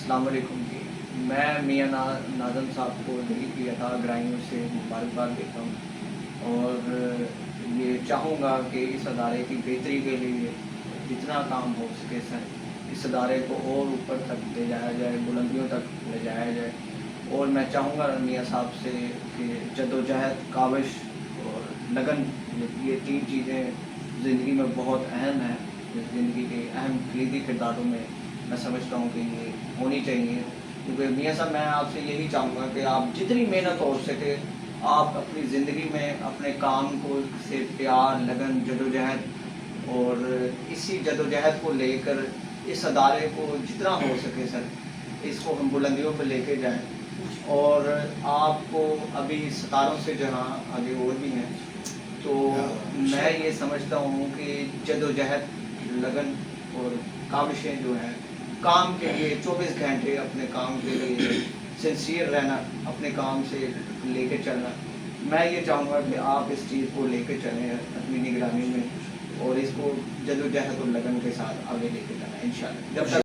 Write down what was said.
अस्सलाम वालेकुम जी। मैं मियाँ नाज़म साहब को दिल की अता गहराइयों से मुबारकबाद देता हूँ और ये चाहूँगा कि इस अदारे की बेहतरी के लिए जितना काम हो सके सर इस अदारे को और ऊपर तक ले जाया जाए, बुलंदियों तक ले जाया जाए। और मैं चाहूँगा मियाँ साहब से कि जद्दोजहद, काविश और लगन, ये तीन चीज़ें ज़िंदगी में बहुत अहम हैं। ज़िंदगी के अहम कलीदी किरदारों में मैं समझता हूँ कि ये होनी चाहिए। क्योंकि मियाँ साहब, मैं आपसे यही चाहूँगा कि आप जितनी मेहनत हो सके आप अपनी ज़िंदगी में अपने काम को से प्यार, लगन, जद्दोजहद और इसी जद्दोजहद को लेकर इस अदारे को जितना हो सके सर इसको हम बुलंदियों पर लेके जाएं। और आपको अभी सितारों से जहाँ आगे और भी हैं, तो मैं ये समझता हूँ कि जद्दोजहद, लगन और काविशें जो हैं काम के लिए 24 घंटे अपने काम के लिए सिंसियर रहना, अपने काम से लेके चलना, मैं ये चाहूँगा कि आप इस चीज़ को लेके चलें अपनी निगरानी में और इसको जद्दोजहद और लगन के साथ आगे लेके जाना इंशाअल्लाह। जब तक